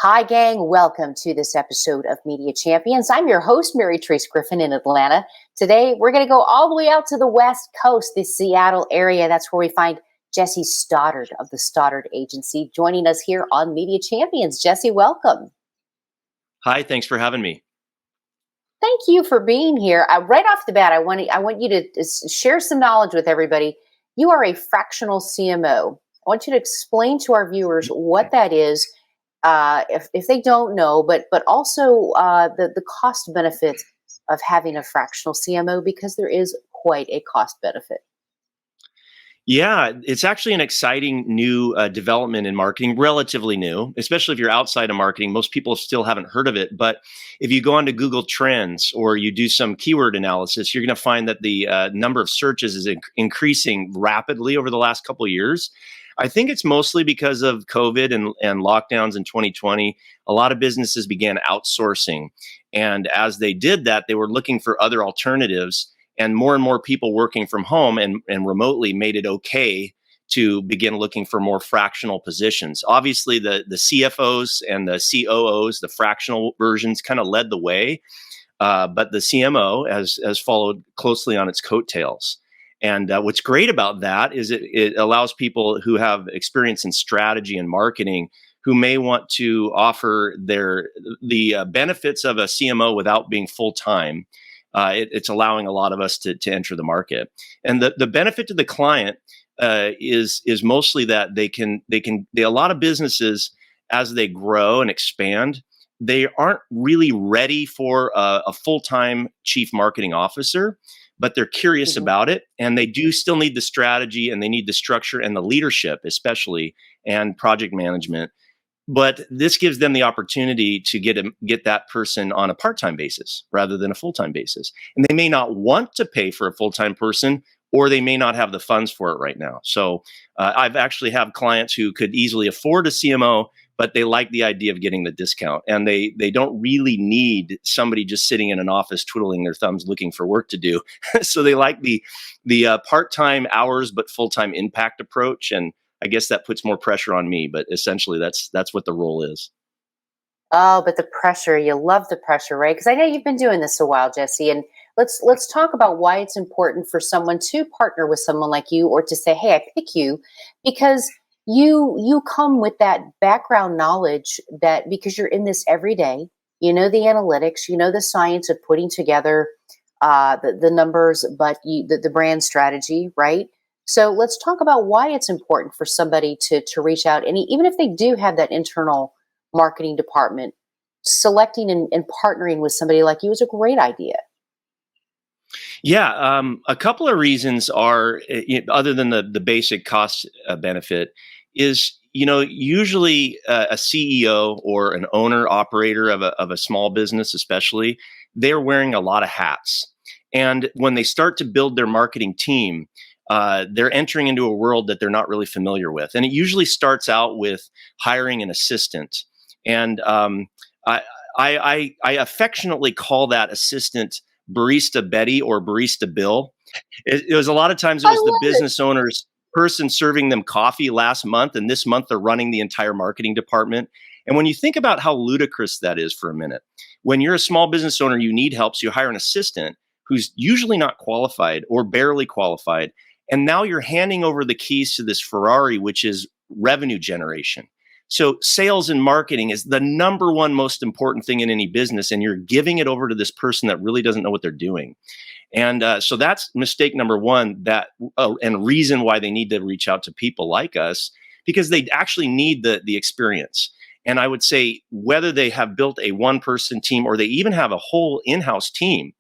Hi, gang. Welcome to this episode of Media Champions. I'm your host, Mary Trace Griffin in Atlanta. Today, we're going to go all the way out to the West Coast, the Seattle area. That's where we find Jesse Stoddard of the Stoddard Agency joining us here on Media Champions. Jesse, welcome. Hi, thanks for having me. Thank you for being here. Right off the bat, I want you to share some knowledge with everybody. You are a fractional CMO. I want you to explain to our viewers what that is. If they don't know, but also the cost benefit of having a fractional CMO, because there is quite a cost benefit. Yeah, it's actually an exciting new development in marketing, relatively new, especially if you're outside of marketing. Most people still haven't heard of it. But if you go onto Google Trends or you do some keyword analysis, you're going to find that the number of searches is increasing rapidly over the last couple of years. I think it's mostly because of COVID and lockdowns in 2020. A lot of businesses began outsourcing. And as they did that, they were looking for other alternatives. And more people working from home and remotely made it okay to begin looking for more fractional positions. Obviously, the CFOs and the COOs, the fractional versions, kind of led the way. But the CMO has followed closely on its coattails. And what's great about that is it allows people who have experience in strategy and marketing who may want to offer the benefits of a CMO without being full-time. It's allowing a lot of us to enter the market. And the benefit to the client is mostly that a lot of businesses, as they grow and expand, they aren't really ready for a full-time chief marketing officer, but they're curious about it, and they do still need the strategy, and they need the structure and the leadership, especially, and project management. But this gives them the opportunity to get that person on a part-time basis rather than a full-time basis. And they may not want to pay for a full-time person, or they may not have the funds for it right now. So I've actually have clients who could easily afford a CMO, but they like the idea of getting the discount, and they don't really need somebody just sitting in an office twiddling their thumbs looking for work to do. So they like the part-time hours but full-time impact approach, and I guess that puts more pressure on me. But essentially, that's what the role is. Oh, but the pressure, you love the pressure, right? Because I know you've been doing this a while, Jesse, and let's talk about why it's important for someone to partner with someone like you, or to say, hey, I pick you because you come with that background knowledge, that because you're in this every day, you know the analytics, you know the science of putting together the numbers, but the brand strategy, right? So let's talk about why it's important for somebody to reach out, and even if they do have that internal marketing department, selecting and partnering with somebody like you is a great idea. Yeah, a couple of reasons are, other than the basic cost benefit, is usually a CEO or an owner operator of a small business, especially, they're wearing a lot of hats, and when they start to build their marketing team, they're entering into a world that they're not really familiar with, and it usually starts out with hiring an assistant, and I affectionately call that assistant Barista Betty or Barista Bill. It was a lot of times it was the business owner's person serving them coffee last month, and this month they're running the entire marketing department. And when you think about how ludicrous that is for a minute, when you're a small business owner, you need help, so you hire an assistant who's usually not qualified or barely qualified, and now you're handing over the keys to this Ferrari, which is revenue generation. So sales and marketing is the number one most important thing in any business, and you're giving it over to this person that really doesn't know what they're doing. And so that's mistake number one, and reason why they need to reach out to people like us, because they actually need the experience. And I would say whether they have built a one-person team or they even have a whole in-house team,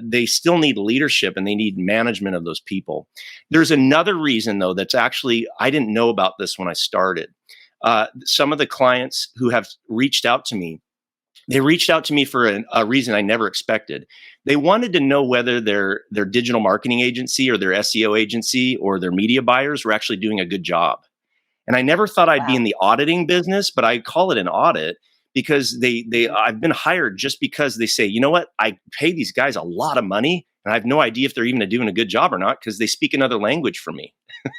they still need leadership and they need management of those people. There's another reason, though, that's actually, I didn't know about this when I started. Some of the clients who have reached out to me, they reached out to me for a reason I never expected. They wanted to know whether their digital marketing agency or their SEO agency or their media buyers were actually doing a good job. And I never thought I'd be in the auditing business, but I call it an audit because I've been hired just because they say, you know what, I pay these guys a lot of money and I have no idea if they're even doing a good job or not because they speak another language for me.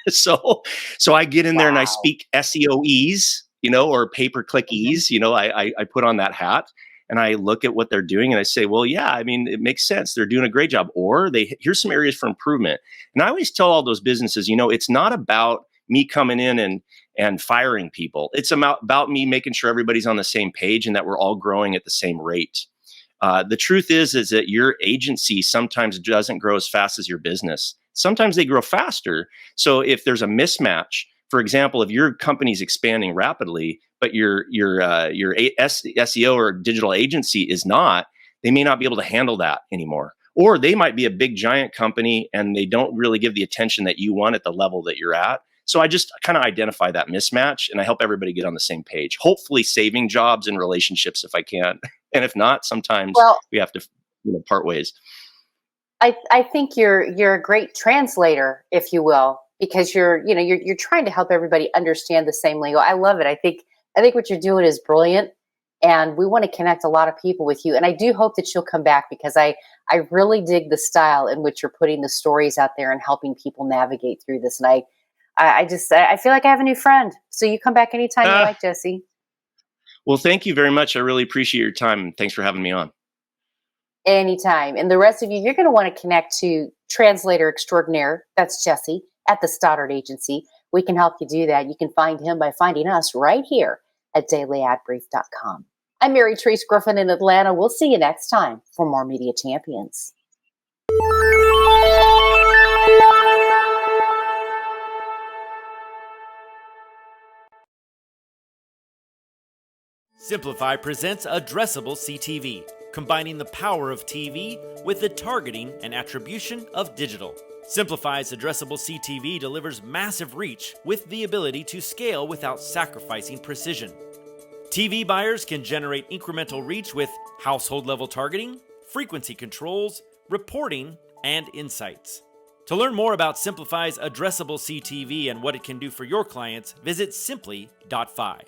So I get in there and I speak SEOese, or pay-per-click ease. I put on that hat and I look at what they're doing and I say, well, yeah, I mean, it makes sense. They're doing a great job. Or here's some areas for improvement. And I always tell all those businesses, it's not about me coming in and firing people. It's about me making sure everybody's on the same page and that we're all growing at the same rate. The truth is that your agency sometimes doesn't grow as fast as your business. Sometimes they grow faster. So if there's a mismatch, for example, if your company's expanding rapidly, but your SEO or digital agency is not, they may not be able to handle that anymore. Or they might be a big giant company and they don't really give the attention that you want at the level that you're at. So I just kind of identify that mismatch and I help everybody get on the same page, hopefully saving jobs and relationships if I can. And if not, sometimes Well, we have to part ways. I think you're a great translator, if you will, because you're trying to help everybody understand the same lingo. I love it. I think what you're doing is brilliant, and we want to connect a lot of people with you. And I do hope that you'll come back because I really dig the style in which you're putting the stories out there and helping people navigate through this. And I feel like I have a new friend. So you come back anytime you like, Jesse. Well, thank you very much. I really appreciate your time. Thanks for having me on. Anytime. And the rest of you, you're going to want to connect to translator extraordinaire. That's Jesse at the Stoddard Agency. We can help you do that. You can find him by finding us right here at dailyadbrief.com. I'm Mary Trace Griffin in Atlanta. We'll see you next time for more Media Champions. Simplify presents Addressable CTV, combining the power of TV with the targeting and attribution of digital. Simplify's Addressable CTV delivers massive reach with the ability to scale without sacrificing precision. TV buyers can generate incremental reach with household-level targeting, frequency controls, reporting, and insights. To learn more about Simplify's Addressable CTV and what it can do for your clients, visit simply.fi.